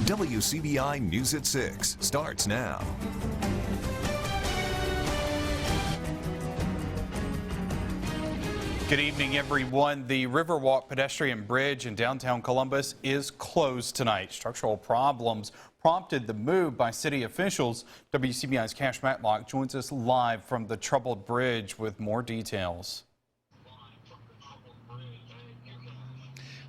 WCBI News at 6 starts now. Good evening, everyone. The Riverwalk pedestrian bridge in downtown Columbus is closed tonight. Structural problems prompted the move by city officials. WCBI's Cash Matlock joins us live from the troubled bridge with more details.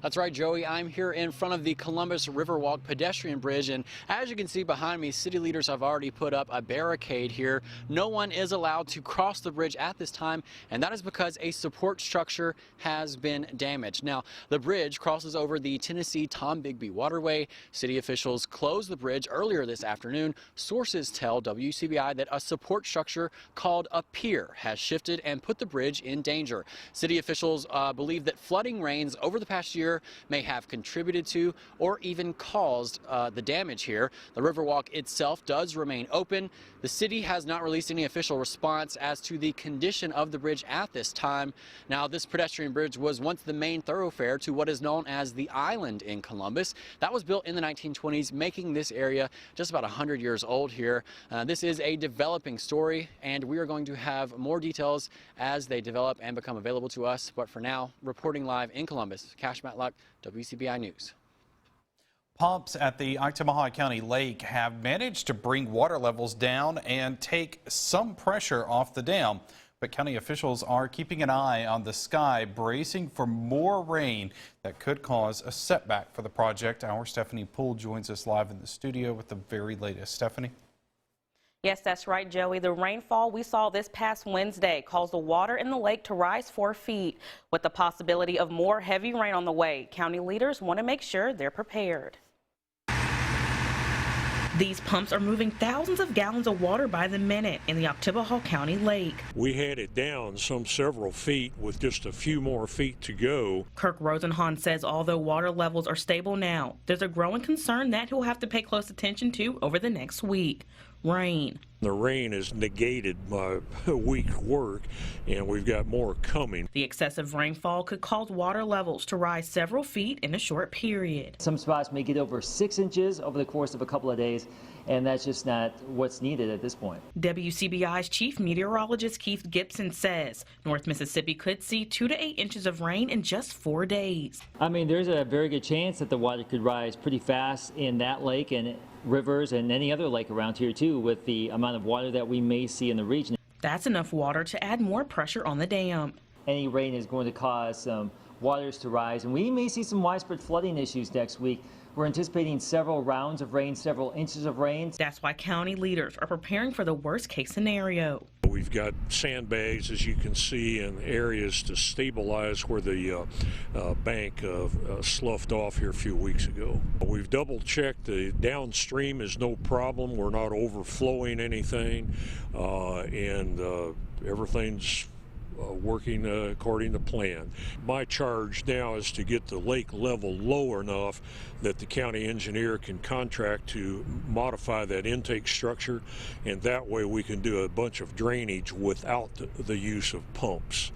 That's right, Joey. I'm here in front of the Columbus Riverwalk pedestrian bridge, and as you can see behind me, city leaders have already put up a barricade here. No one is allowed to cross the bridge at this time, and that is because a support structure has been damaged. Now, the bridge crosses over the Tennessee Tombigbee Waterway. City officials closed the bridge earlier this afternoon. Sources tell WCBI that a support structure called a pier has shifted and put the bridge in danger. City officials believe that flooding rains over the past year may have contributed to or even caused the damage here. The Riverwalk itself does remain open. The city has not released any official response as to the condition of the bridge at this time. Now, this pedestrian bridge was once the main thoroughfare to what is known as the Island in Columbus. That was built in the 1920s, making this area just about 100 years old here. This is a developing story, and we are going to have more details as they develop and become available to us. But for now, reporting live in Columbus, Cash Matlock, WCBI News. Pumps at the Ottumwa County Lake have managed to bring water levels down and take some pressure off the dam. But county officials are keeping an eye on the sky, bracing for more rain that could cause a setback for the project. Our Stephanie Poole joins us live in the studio with the very latest. Stephanie? Yes, that's right, Joey. The rainfall we saw this past Wednesday caused the water in the lake to rise 4 feet. With the possibility of more heavy rain on the way, county leaders want to make sure they're prepared. These pumps are moving thousands of gallons of water by the minute in the Ottumwa County Lake. We had it down several feet with just a few more feet to go. Kirk Rosenhan says although water levels are stable now, there's a growing concern that he'll have to pay close attention to over the next week. Rain. The rain has negated my week's work, and we've got more coming. The excessive rainfall could cause water levels to rise several feet in a short period. Some spots may get over 6 inches over the course of a couple of days, and that's just not what's needed at this point. WCBI's chief meteorologist Keith Gibson says North Mississippi could see 2 to 8 inches of rain in just 4 days. I mean, there's a very good chance that the water could rise pretty fast in that lake and rivers and any other lake around here too, with the amount of water that we may see in the region. That's enough water to add more pressure on the dam. Any rain is going to cause some waters to rise, and we may see some widespread flooding issues next week. We're anticipating several rounds of rain, several inches of rain. That's why county leaders are preparing for the worst case scenario. We've got sandbags, as you can see, in areas to stabilize where the bank sloughed off here a few weeks ago. We've double checked the downstream is no problem. We're not overflowing anything, and everything's working according to plan. My charge now is to get the lake level low enough that the county engineer can contract to modify that intake structure, and that way we can do a bunch of drainage without the use of pumps.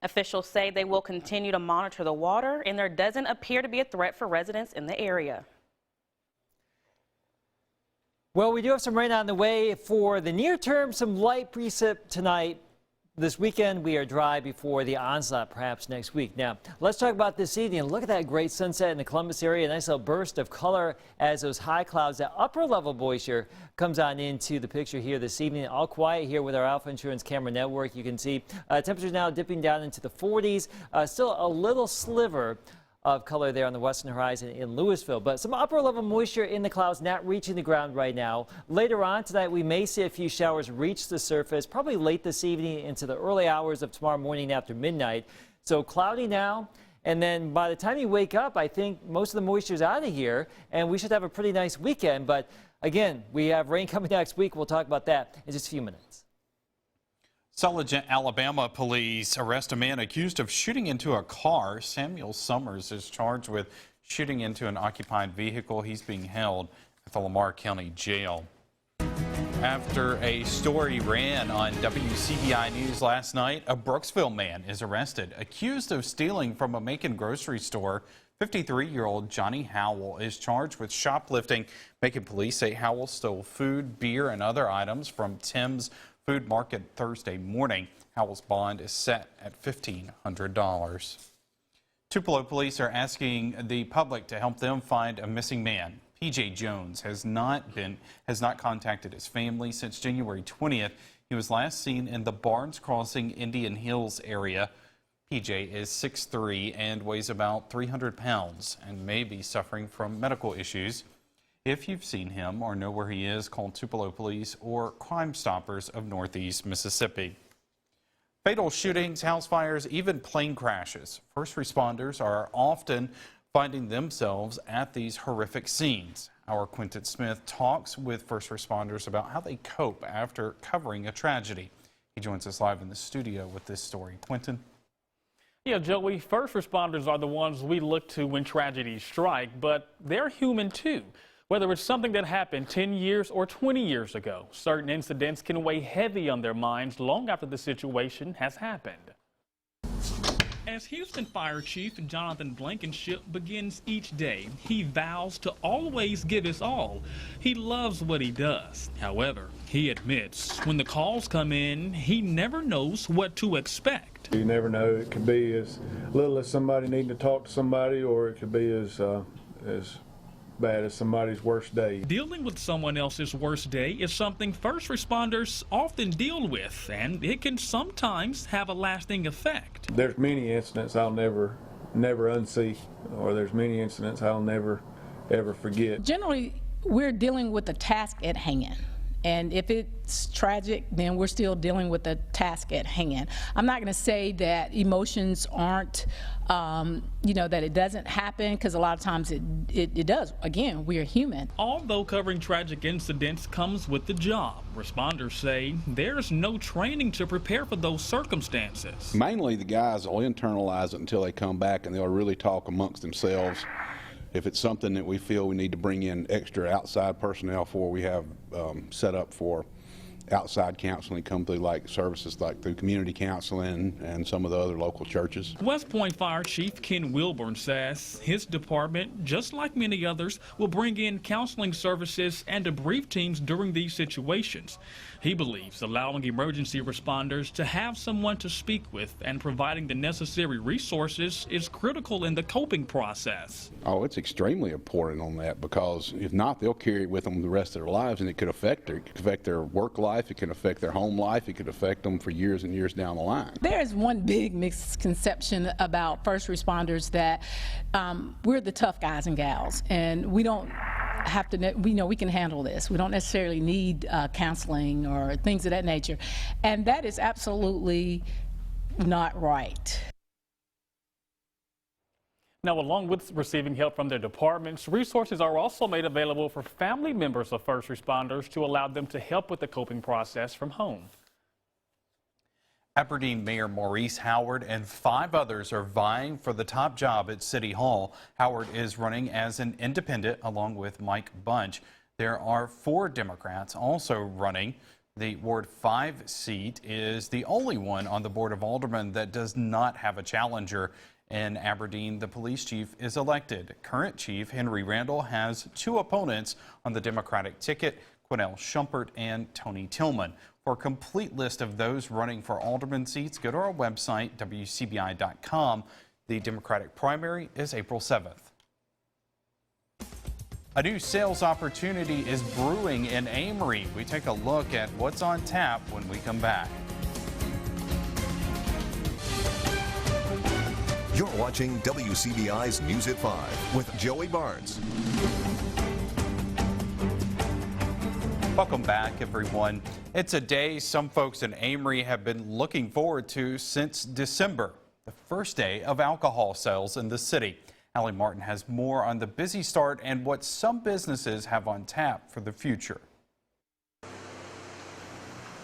Officials say they will continue to monitor the water, and there doesn't appear to be a threat for residents in the area. Well, we do have some rain on the way for the near term, some light precip tonight. This weekend we are dry before the onslaught perhaps next week. Now, let's talk about this evening. Look at that great sunset in the Columbus area. A nice little burst of color as those high clouds, that upper level moisture comes on into the picture here this evening. All quiet here with our Alpha Insurance camera network. You can see temperatures now dipping down into the 40s. Still a little sliver of color there on the western horizon in Louisville, but some upper level moisture in the clouds not reaching the ground right now. Later on tonight we may see a few showers reach the surface, probably late this evening into the early hours of tomorrow morning after midnight. So cloudy now, and then by the time you wake up, I think most of the moisture is out of here and we should have a pretty nice weekend. But again, we have rain coming next week. We'll talk about that in just a few minutes. Selledge, Alabama police arrest a man accused of shooting into a car. Samuel Summers is charged with shooting into an occupied vehicle. He's being held at the Lamar County Jail. After a story ran on WCBI News last night, a Brooksville man is arrested, accused of stealing from a Macon grocery store 53-year-old Johnny Howell is charged with shoplifting. Macon police say Howell stole food, beer, and other items from Tim's Food Market Thursday morning. Howell's bond is set at $1,500. Tupelo police are asking the public to help them find a missing man. PJ Jones has not contacted his family since January 20th. He was last seen in the Barnes Crossing, Indian Hills area. PJ is 6'3" and weighs about 300 pounds and may be suffering from medical issues. If you've seen him or know where he is, call Tupelo Police or Crime Stoppers of Northeast Mississippi. Fatal shootings, house fires, even plane crashes. First responders are often finding themselves at these horrific scenes. Our Quentin Smith talks with first responders about how they cope after covering a tragedy. He joins us live in the studio with this story. Quentin? Yeah, Joey, first responders are the ones we look to when tragedies strike, but they're human too. Whether it's something that happened 10 years or 20 years ago, certain incidents can weigh heavy on their minds long after the situation has happened. As Houston Fire Chief Jonathan Blankenship begins each day, he vows to always give his all. He loves what he does. However, he admits when the calls come in, he never knows what to expect. You never know. It could be as little as somebody needing to talk to somebody, or it could be as bad as somebody's worst day. Dealing with someone else's worst day is something first responders often deal with, and it can sometimes have a lasting effect. There's many incidents I'll never unsee, or there's many incidents I'll never ever forget. Generally, we're dealing with the task at hand. And if it's tragic, then we're still dealing with the task at hand. I'm not going to say that emotions aren't, that it doesn't happen, because a lot of times it does. Again, we are human. Although covering tragic incidents comes with the job, responders say there's no training to prepare for those circumstances. Mainly the guys will internalize it until they come back, and they'll really talk amongst themselves. If it's something that we feel we need to bring in extra outside personnel for, we have set up for outside counseling come through like services like through community counseling and some of the other local churches. West Point Fire Chief Ken Wilburn says his department, just like many others, will bring in counseling services and debrief teams during these situations. He believes allowing emergency responders to have someone to speak with and providing the necessary resources is critical in the coping process. Oh, it's extremely important on that, because if not, they'll carry it with them the rest of their lives, and it could affect their work life, it can affect their home life, it could affect them for years and years down the line. There's one big misconception about first responders, that we're the tough guys and gals, and we don't have to, we can handle this. We don't necessarily need counseling or things of that nature. And that is absolutely not right. Now, along with receiving help from their departments, resources are also made available for family members of first responders to allow them to help with the coping process from home. Aberdeen Mayor Maurice Howard and 5 others are vying for the top job at City Hall. Howard is running as an independent along with Mike Bunch. There are 4 Democrats also running. The Ward 5 seat is the only one on the Board of Aldermen that does not have a challenger. In Aberdeen, the police chief is elected. Current chief Henry Randall has 2 opponents on the Democratic ticket, Quinnell Shumpert and Tony Tillman. For a complete list of those running for alderman seats, go to our website, wcbi.com. The Democratic primary is April 7th. A new sales opportunity is brewing in Amory. We take a look at what's on tap when we come back. You're watching WCBI's News at 5 with Joey Barnes. Welcome back, everyone. It's a day some folks in Amory have been looking forward to since December, the first day of alcohol sales in the city. Allie Martin has more on the busy start and what some businesses have on tap for the future.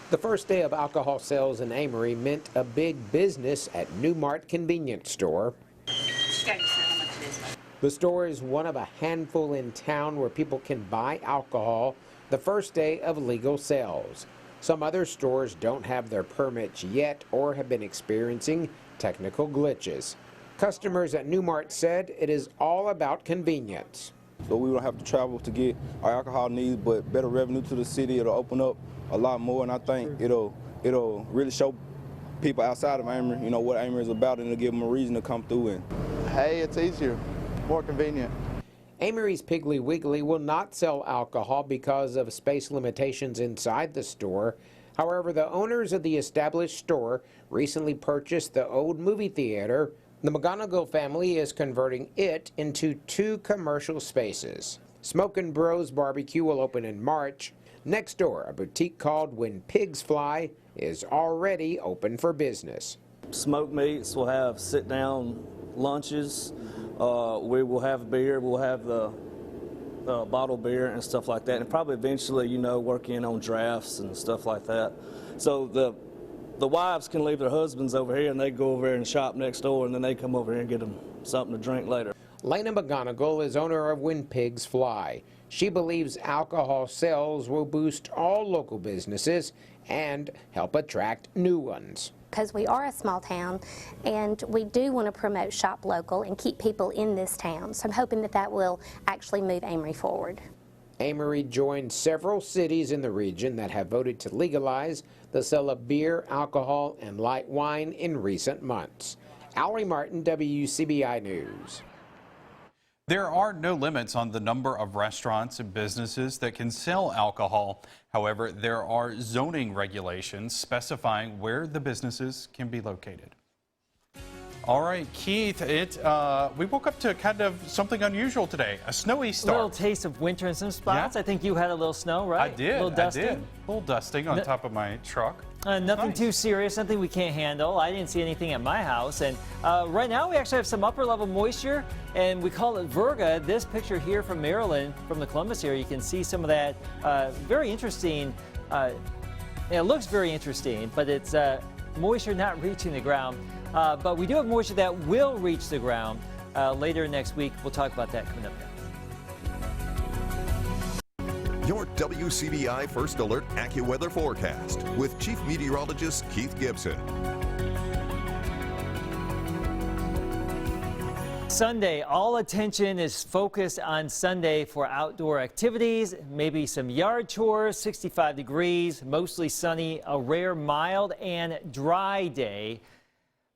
The first day of alcohol sales in Amory meant a big business at Newmart convenience store. The store is one of a handful in town where people can buy alcohol the first day of legal sales. Some other stores don't have their permits yet or have been experiencing technical glitches. Customers at Newmart said it is all about convenience. So we don't have to travel to get our alcohol needs, but better revenue to the city. It'll open up a lot more, and I think it'll really show people outside of Amory, you know, what Amory is about, and it'll give them a reason to come through. And hey, it's easier, more convenient. Amory's Piggly Wiggly will not sell alcohol because of space limitations inside the store. However, the owners of the established store recently purchased the old movie theater. The McGonigal family is converting it into 2 commercial spaces. Smokin' Bros Barbecue will open in March. Next door, a boutique called When Pigs Fly is already open for business. Smoked meats, we'll have sit-down lunches. We will have beer, we'll have the bottled beer and stuff like that, and probably eventually, you know, work in on drafts and stuff like that. So the wives can leave their husbands over here and they go over here and shop next door, and then they come over here and get them something to drink later. Lena McGonigal is owner of When Pigs Fly. She believes alcohol sales will boost all local businesses and help attract new ones. Because we are a small town and we do want to promote shop local and keep people in this town. So I'm hoping that that will actually move Amory forward. Amory joined several cities in the region that have voted to legalize the sale of beer, alcohol, and light wine in recent months. Allie Martin, WCBI News. There are no limits on the number of restaurants and businesses that can sell alcohol. However, there are zoning regulations specifying where the businesses can be located. All right, Keith, we woke up to kind of something unusual today, a snowy start. A little taste of winter in some spots. Yeah. I think you had a little snow, right? I did. A little dusting. I did. A little dusting on top of my truck. Nothing Nice. too serious, nothing we can't handle. I didn't see anything at my house. And right now we actually have some upper level moisture, and we call it Virga. This picture here from Maryland, from the Columbus area, you can see some of that very interesting. It looks very interesting, but it's moisture not reaching the ground. But we do have moisture that will reach the ground later next week. We'll talk about that coming up next. Your WCBI First Alert AccuWeather forecast with Chief Meteorologist Keith Gibson. Sunday, all attention is focused on Sunday for outdoor activities, maybe some yard chores, 65 degrees, mostly sunny, a rare mild and dry day.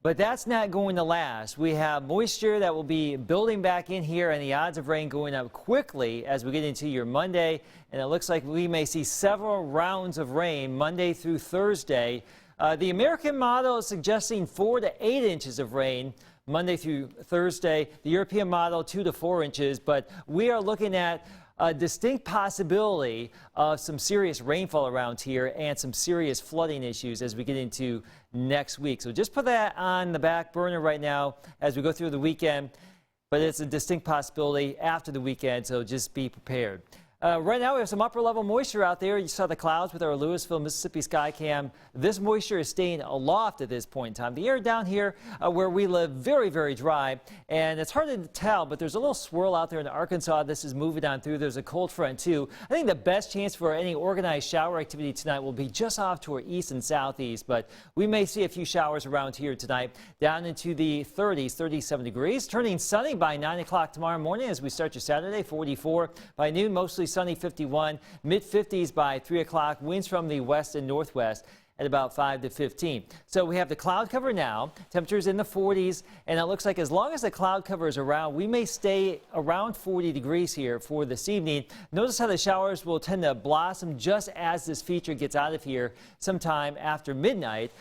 But that's not going to last. We have moisture that will be building back in here, and the odds of rain going up quickly as we get into your Monday. And it looks like we may see several rounds of rain Monday through Thursday. The American model is suggesting 4 to 8 inches of rain Monday through Thursday. The European model 2 to 4 inches. But we are looking at a distinct possibility of some serious rainfall around here and some serious flooding issues as we get into next week. So just put that on the back burner right now as we go through the weekend, but it's a distinct possibility after the weekend, so just be prepared. Right now we have some upper level moisture out there. You saw the clouds with our Louisville, Mississippi sky cam. This moisture is staying aloft at this point in time. The air down here where we live, very, very dry, and it's hard to tell, but there's a little swirl out there in Arkansas. This is moving on through. There's a cold front too. I think the best chance for any organized shower activity tonight will be just off to our east and southeast, but we may see a few showers around here tonight, down into the 30s, 37 degrees, turning sunny by 9 o'clock tomorrow morning as we start your Saturday, 44. By noon, mostly sunny, 51, mid-50s by 3 o'clock, winds from the west and northwest at about 5 to 15. So we have the cloud cover now, temperatures in the 40s, and it looks like as long as the cloud cover is around, we may stay around 40 degrees here for this evening. Notice how the showers will tend to blossom just as this feature gets out of here sometime after midnight.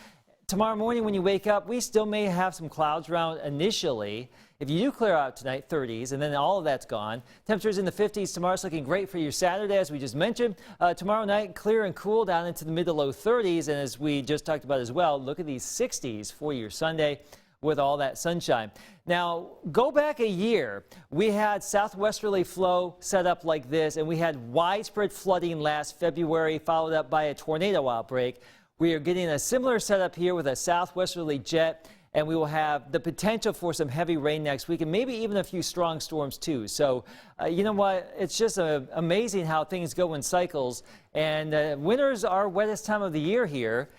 Tomorrow morning when you wake up, we still may have some clouds around initially. If you do clear out tonight, 30s, and then all of that's gone. Temperatures in the 50s. Tomorrow's looking great for your Saturday, as we just mentioned. Tomorrow night, clear and cool down into the mid to low 30s. And as we just talked about as well, look at these 60s for your Sunday with all that sunshine. Now, go back a year. We had southwesterly flow set up like this, and we had widespread flooding last February, followed up by a tornado outbreak. We are getting a similar setup here with a southwesterly jet, and we will have the potential for some heavy rain next week and maybe even a few strong storms too. So, you know what? It's just amazing how things go in cycles. And winter's our wettest time of the year here.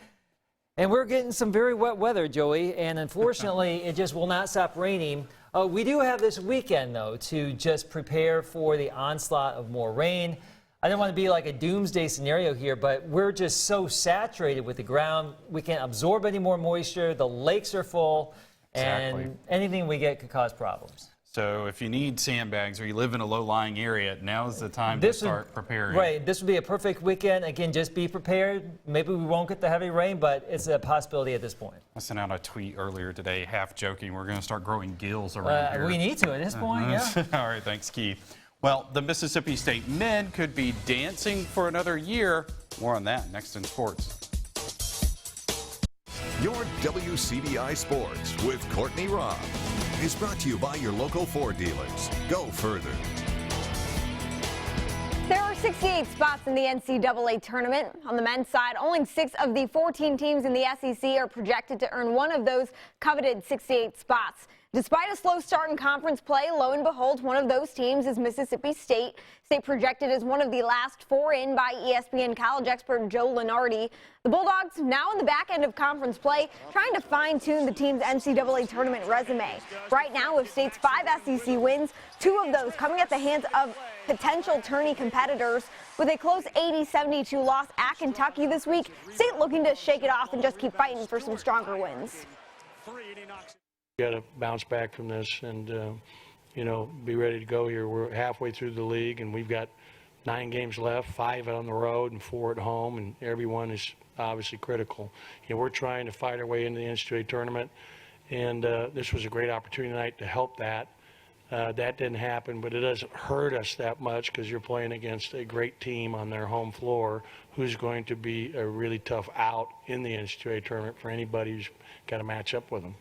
And we're getting some very wet weather, Joey, and unfortunately, it just will not stop raining. We do have this weekend, though, to just prepare for the onslaught of more rain. I don't want to be like a doomsday scenario here, but we're just so saturated with the ground. We can't absorb any more moisture. The lakes are full, and anything we get could cause problems. So if you need sandbags or you live in a low-lying area, now is the time to start preparing. Right. This would be a perfect weekend. Again, just be prepared. Maybe we won't get the heavy rain, but it's a possibility at this point. I sent out a tweet earlier today, half joking, we're going to start growing gills around here. We need to at this point, yeah. All right, thanks, Keith. Well, the Mississippi State men could be dancing for another year. More on that next in sports. Your WCBI Sports with Courtney Robb is brought to you by your local Ford dealers. Go further. There are 68 spots in the NCAA tournament. On the men's side, only 6 of the 14 teams in the SEC are projected to earn one of those coveted 68 spots. Despite a slow start in conference play, lo and behold, one of those teams is Mississippi State. State projected as one of the last 4 in by ESPN college expert Joe Lunardi. The Bulldogs now in the back end of conference play, trying to fine-tune the team's NCAA tournament resume. Right now, with State's 5 SEC wins, 2 of those coming at the hands of potential tourney competitors. With a close 80-72 loss at Kentucky this week, State looking to shake it off and just keep fighting for some stronger wins. Got to bounce back from this and, you know, be ready to go here. We're halfway through the league, and we've got 9 games left, 5 on the road and 4 at home, and every one is obviously critical. You know, we're trying to fight our way into the NCAA tournament, and this was a great opportunity tonight to help that. That didn't happen, but it doesn't hurt us that much because you're playing against a great team on their home floor who's going to be a really tough out in the NCAA tournament for anybody who's got to match up with them.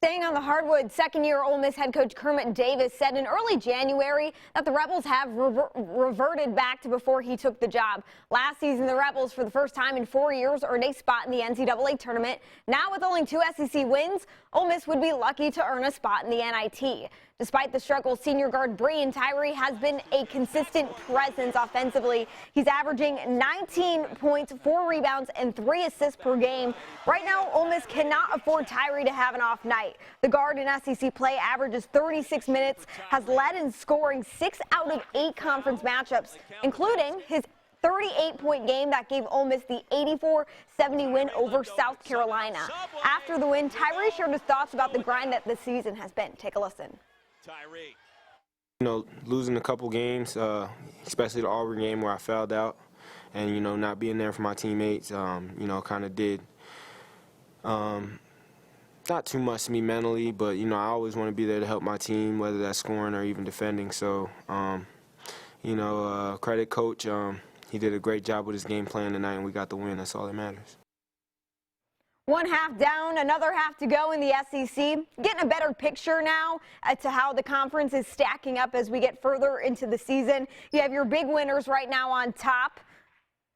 Staying on the hardwood, second-year Ole Miss head coach Kermit Davis said in early January that the Rebels have reverted back to before he took the job. Last season, the Rebels, for the first time in 4 years, earned a spot in the NCAA tournament. Now, with only 2 SEC wins, Ole Miss would be lucky to earn a spot in the NIT. Despite the struggle, senior guard Breon Tyree has been a consistent presence offensively. He's averaging 19 points, 4 rebounds, and 3 assists per game. Right now, Ole Miss cannot afford Tyree to have an off night. The guard in SEC play averages 36 minutes, has led in scoring 6 out of 8 conference matchups, including his 38-point game that gave Ole Miss the 84-70 win over South Carolina. After the win, Tyree shared his thoughts about the grind that the season has been. Take a listen. Tyree. You know, losing a couple games, especially the Auburn game where I fouled out, and, you know, not being there for my teammates, you know, kind of did not too much to me mentally, but, you know, I always want to be there to help my team, whether that's scoring or even defending. So, you know, credit coach. He did a great job with his game plan tonight, and we got the win. That's all that matters. 1 half down, another half to go in the SEC. Getting a better picture now as to how the conference is stacking up as we get further into the season. You have your big winners right now on top: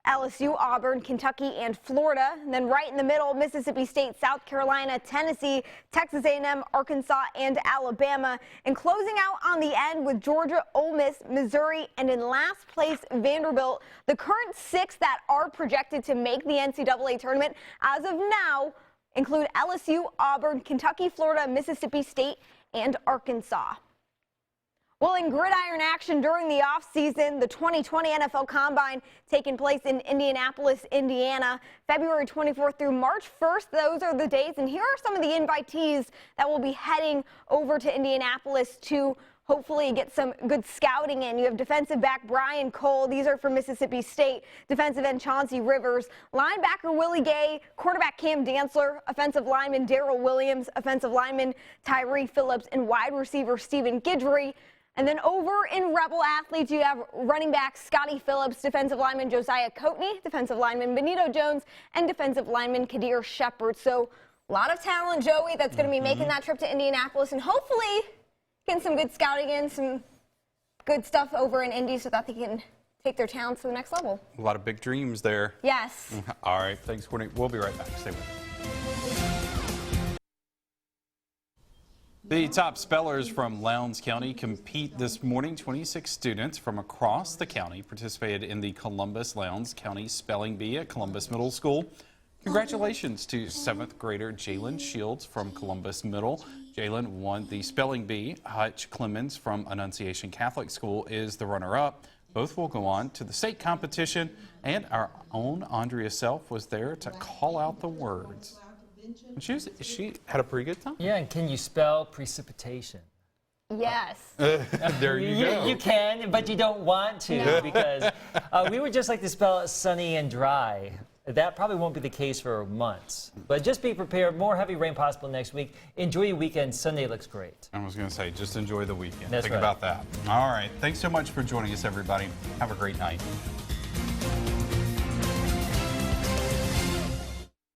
LSU, Auburn, Kentucky, and Florida. And then right in the middle, Mississippi State, South Carolina, Tennessee, Texas A&M, Arkansas, and Alabama. And closing out on the end with Georgia, Ole Miss, Missouri, and in last place, Vanderbilt. The current 6 that are projected to make the NCAA tournament as of now include LSU, Auburn, Kentucky, Florida, Mississippi State, and Arkansas. Well, in gridiron action during the offseason, the 2020 NFL Combine taking place in Indianapolis, Indiana, February 24th through March 1st. Those are the days, and here are some of the invitees that will be heading over to Indianapolis to hopefully get some good scouting in. You have defensive back Brian Cole. These are from Mississippi State. Defensive end Chauncey Rivers. Linebacker Willie Gay. Quarterback Cam Dantzler. Offensive lineman Darrell Williams. Offensive lineman Tyree Phillips. And wide receiver Stephen Guidry. And then over in Rebel athletes, you have running back Scotty Phillips, defensive lineman Josiah Coatney, defensive lineman Benito Jones, and defensive lineman Kadir Shepard. So a lot of talent, Joey, that's going to be making that trip to Indianapolis, and hopefully getting some good scouting in, some good stuff over in Indy so that they can take their talents to the next level. A lot of big dreams there. Yes. All right. Thanks, Courtney. We'll be right back. Stay with us. The top spellers from Lowndes County compete this morning. 26 students from across the county participated in the Columbus Lowndes County Spelling Bee at Columbus Middle School. Congratulations to 7th grader Jalen Shields from Columbus Middle. Jalen won the spelling bee. Hutch Clemens from Annunciation Catholic School is the runner-up. Both will go on to the state competition, and our own Andrea Self was there to call out the words. And she had a pretty good time. Yeah, and can you spell precipitation? Yes. There you go. You can, but you don't want to because we would just like to spell it sunny and dry. That probably won't be the case for months. But just be prepared. More heavy rain possible next week. Enjoy your weekend. Sunday looks great. I was going to say, just enjoy the weekend. That's Think right. about that. All right. Thanks so much for joining us, everybody. Have a great night.